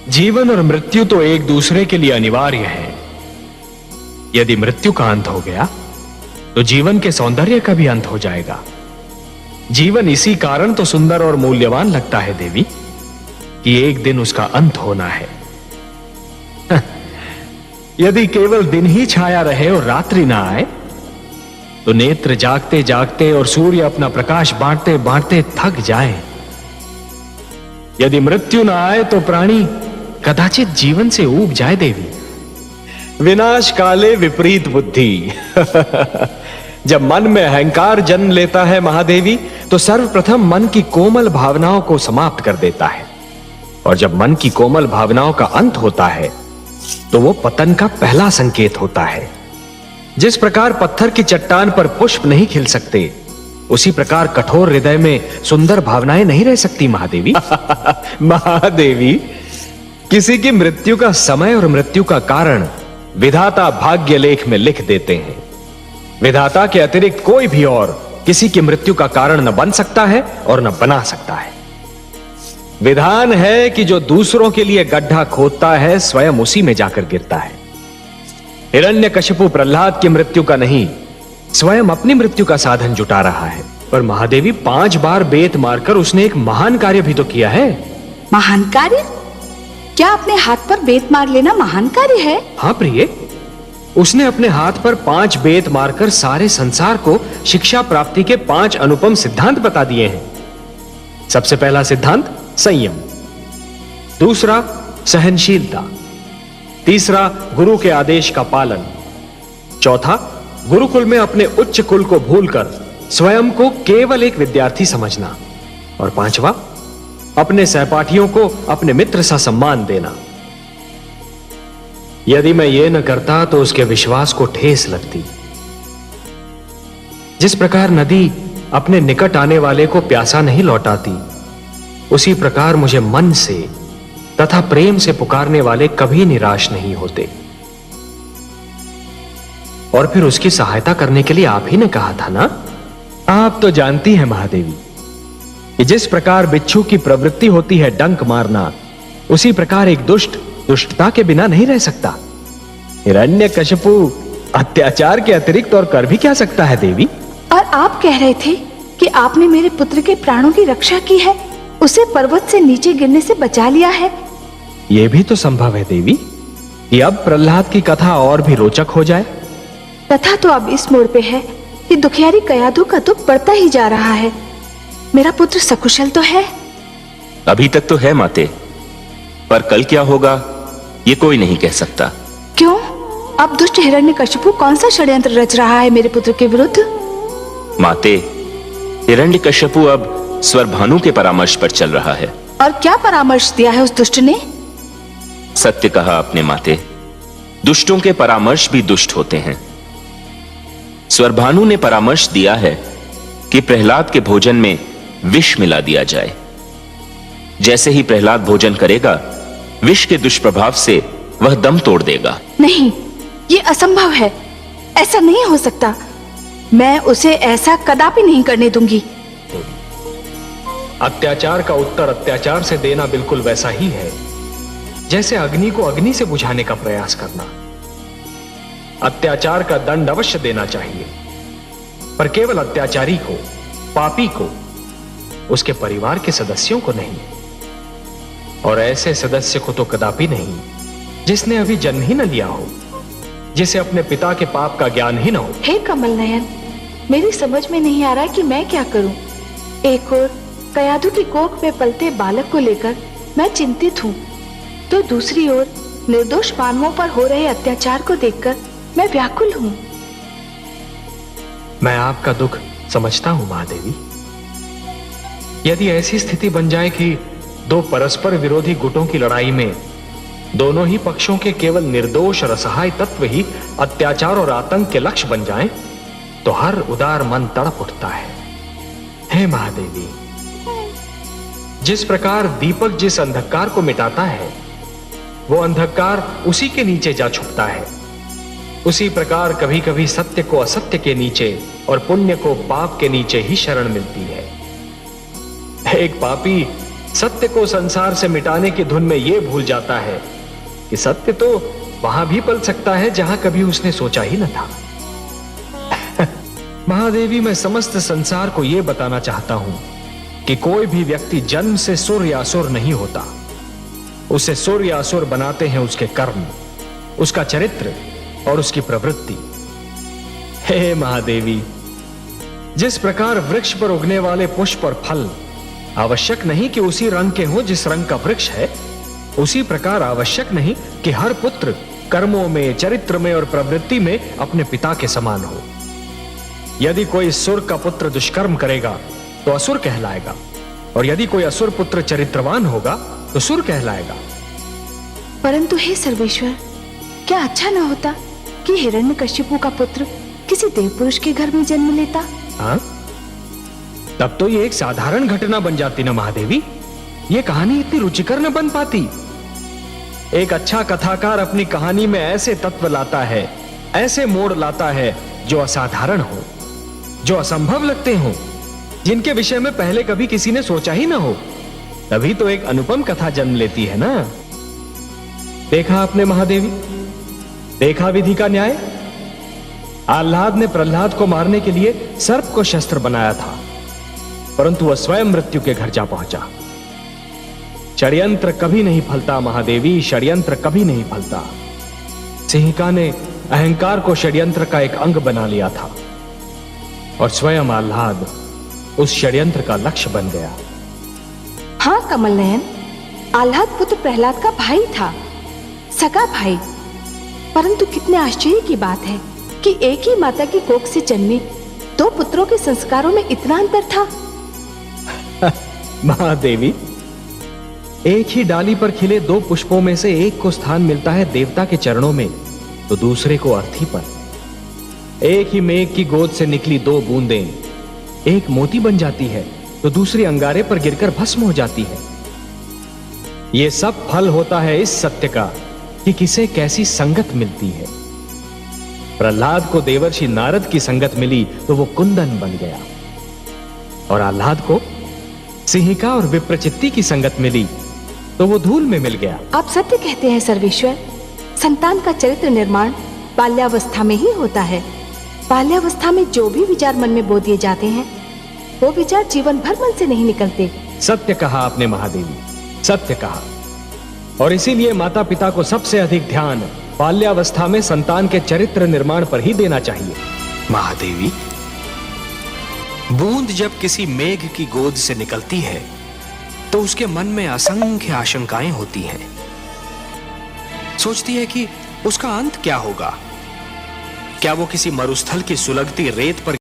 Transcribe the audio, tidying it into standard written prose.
जीवन और मृत्यु तो एक दूसरे के लिए अनिवार्य है। यदि मृत्यु का अंत हो गया तो जीवन के सौंदर्य का भी अंत हो जाएगा। जीवन इसी कारण तो सुंदर और मूल्यवान लगता है देवी कि एक दिन उसका अंत होना है। यदि केवल दिन ही छाया रहे और रात्रि ना आए तो नेत्र जागते जागते और सूर्य अपना प्रकाश बांटते बांटते थक जाए। यदि मृत्यु ना आए तो प्राणी कदाचित जीवन से ऊब जाए देवी। विनाश काले विपरीत बुद्धि। जब मन में अहंकार जन्म लेता है महादेवी तो सर्वप्रथम मन की कोमल भावनाओं को समाप्त कर देता है, और जब मन की कोमल भावनाओं का अंत होता है तो वो पतन का पहला संकेत होता है। जिस प्रकार पत्थर की चट्टान पर पुष्प नहीं खिल सकते, उसी प्रकार कठोर हृदय में सुंदर भावनाएं नहीं रह सकती महादेवी। महादेवी, किसी की मृत्यु का समय और मृत्यु का कारण विधाता भाग्य लेख में लिख देते हैं। विधाता के अतिरिक्त कोई भी और किसी की मृत्यु का कारण न बन सकता है और न बना सकता है। विधान है कि जो दूसरों के लिए गड्ढा खोदता है स्वयं उसी में जाकर गिरता है। हिरण्यकशिपु प्रहलाद की मृत्यु का नहीं, स्वयं अपनी मृत्यु का साधन जुटा रहा है। पर महादेवी, 5 बार बेत मारकर उसने एक महान कार्य भी तो किया है। महान कार्य? क्या अपने हाथ पर बेत मार लेना महान कार्य है? हाँ प्रिय, उसने अपने हाथ पर 5 बेत मारकर सारे संसार को शिक्षा प्राप्ति के 5 अनुपम सिद्धांत बता दिए हैं। सबसे पहला सिद्धांत संयम, दूसरा सहनशीलता, तीसरा गुरु के आदेश का पालन, चौथा गुरुकुल में अपने उच्च कुल को भूलकर स्वयं को केवल एक विद्यार्थी समझना, और पांचवा अपने सहपाठियों को अपने मित्र सा सम्मान देना। यदि मैं ये न करता तो उसके विश्वास को ठेस लगती। जिस प्रकार नदी अपने निकट आने वाले को प्यासा नहीं लौटाती, उसी प्रकार मुझे मन से तथा प्रेम से पुकारने वाले कभी निराश नहीं होते। और फिर उसकी सहायता करने के लिए आप ही ने कहा था ना। आप तो जानती हैं महादेवी कि जिस प्रकार बिच्छू की प्रवृत्ति होती है डंक मारना, उसी प्रकार एक दुष्ट दुष्टता के बिना नहीं रह सकता। हिरण्यकशिपु अत्याचार के अतिरिक्त और कर भी क्या सकता है देवी? और आप कह रहे थे कि आपने मेरे पुत्र के प्राणों की रक्षा की है, उसे पर्वत से नीचे गिरने से बचा लिया है। यह भी तो संभव है देवी कि अब प्रहलाद की कथा और भी रोचक हो जाए। कथा तो अब इस मोड़ पे है कि दुखियारी कयाधु का दुख बढ़ता ही जा रहा है। मेरा पुत्र सकुशल तो है? अभी तक तो है माते, पर कल क्या होगा ये कोई नहीं कह सकता। क्यों? अब दुष्ट हिरण्यकशिपु कौन सा षड्यंत्र रच रहा है मेरे पुत्र के विरुद्ध? माते, हिरण्यकशिपु अब स्वरभानु के परामर्श पर चल रहा है। और क्या परामर्श दिया है उस दुष्ट ने? सत्य कहा आपने माते, दुष्टों के परामर्श भी दुष्ट होते हैं। स्वरभानु ने परामर्श दिया है कि प्रहलाद के भोजन में विष मिला दिया जाए। जैसे ही प्रहलाद भोजन करेगा, विष के दुष्प्रभाव से वह दम तोड़ देगा। नहीं, ये असंभव है, ऐसा नहीं हो सकता। मैं उसे ऐसा कदापि नहीं करने दूंगी। अत्याचार का उत्तर अत्याचार से देना बिल्कुल वैसा ही है जैसे अग्नि को अग्नि से बुझाने का प्रयास करना। अत्याचार का दंड अवश्य देना चाहिए, पर केवल अत्याचारी को, पापी को, उसके परिवार के सदस्यों को नहीं। और ऐसे सदस्य को तो कदापि नहीं जिसने अभी जन्म ही न लिया हो, जिसे अपने पिता के पाप का ज्ञान ही न हो। हे कमल नयन, मेरी समझ में नहीं आ रहा कि मैं क्या करूं। एक और कयाधु की कोख में पलते बालक को लेकर मैं चिंतित हूँ, तो दूसरी ओर निर्दोष मानवों पर हो रहे अत्याचार को देखकर मैं व्याकुल हूँ। मैं आपका दुख समझता हूं महादेवी। यदि ऐसी स्थिति बन जाए कि 2 परस्पर विरोधी गुटों की लड़ाई में दोनों ही पक्षों के केवल निर्दोष और असहाय तत्व ही अत्याचार और आतंक के लक्ष्य बन जाएं, तो हर उदार मन तड़प उठता है। हे महादेवी, जिस प्रकार दीपक जिस अंधकार को मिटाता है, वो अंधकार उसी के नीचे जा छुपता है, उसी प्रकार कभी कभी सत्य को असत्य के नीचे और पुण्य को पाप के नीचे ही शरण मिलती है। एक पापी सत्य को संसार से मिटाने की धुन में यह भूल जाता है कि सत्य तो वहां भी पल सकता है जहां कभी उसने सोचा ही न था। महादेवी, मैं समस्त संसार को यह बताना चाहता हूं कि कोई भी व्यक्ति जन्म से सुर या असुर नहीं होता। उसे सुर या असुर बनाते हैं उसके कर्म, उसका चरित्र और उसकी प्रवृत्ति। हे महादेवी, जिस प्रकार वृक्ष पर उगने वाले पुष्प और फल आवश्यक नहीं कि उसी रंग के हो जिस रंग का वृक्ष है, उसी प्रकार आवश्यक नहीं कि हर पुत्र कर्मों में, चरित्र में और प्रवृत्ति में अपने पिता के समान हो। यदि कोई सुर का पुत्र दुष्कर्म करेगा तो असुर कहलाएगा, और यदि कोई असुर पुत्र चरित्रवान होगा तो सुर कहलाएगा। परंतु हे सर्वेश्वर, क्या अच्छा न होता कि हिरण्यकशिपु का पुत्र किसी देव पुरुष के घर में जन्म लेता? हाँ? तब तो ये एक साधारण घटना बन जाती ना महादेवी। ये कहानी इतनी रुचिकर न बन पाती। एक अच्छा कथाकार अपनी कहानी में ऐसे तत्व लाता है, ऐसे मोड़ लाता है जो असाधारण हो, जो असंभव लगते हो, जिनके विषय में पहले कभी किसी ने सोचा ही ना हो। तभी तो एक अनुपम कथा जन्म लेती है ना। देखा आपने महादेवी, देखा विधि का न्याय। आह्लाद ने प्रहलाद को मारने के लिए सर्प को शस्त्र बनाया था, परंतु वह स्वयं मृत्यु के घर जा पहुंचा। षड्यंत्र कभी नहीं फलता महादेवी, षड्यंत्र कभी नहीं फलता। सिंहिका ने अहंकार को षड्यंत्र का एक अंग बना लिया था, और स्वयं आह्लाद उस षड्यंत्र का लक्ष्य बन गया। हाँ कमल नयन, आह्लाद पुत्र प्रहलाद का भाई था, सगा भाई। परंतु कितने आश्चर्य की बात है कि एक ही माता की कोख से जन्मे दो पुत्रों के संस्कारों में इतना अंतर था। महादेवी, एक ही डाली पर खिले दो पुष्पों में से एक को स्थान मिलता है देवता के चरणों में, तो दूसरे को अर्थी पर। एक ही मेघ की गोद से निकली दो बूंदें, एक मोती बन जाती है तो दूसरी अंगारे पर गिरकर भस्म हो जाती है। यह सब फल होता है इस सत्य का कि किसे कैसी संगत मिलती है। प्रहलाद को देवर्षि नारद की संगत मिली तो वो कुंदन बन गया, और आह्लाद को सिंहिका और विप्रचित्ति की संगत मिली तो वो धूल में मिल गया। आप सत्य कहते हैं सर्वेश्वर। संतान का चरित्र निर्माण बाल्यावस्था में ही होता है। बाल्यावस्था में जो भी विचार मन में बो दिए जाते हैं, वो विचार जीवन भर मन से नहीं निकलते। सत्य कहा आपने महादेवी, सत्य कहा। और इसीलिए माता पिता को सबसे अधिक ध्यान बाल्यावस्था में संतान के चरित्र निर्माण पर ही देना चाहिए। महादेवी, बूंद जब किसी मेघ की गोद से निकलती है तो उसके मन में असंख्य आशंकाएं होती हैं। सोचती है कि उसका अंत क्या होगा। क्या वो किसी मरुस्थल की सुलगती रेत पर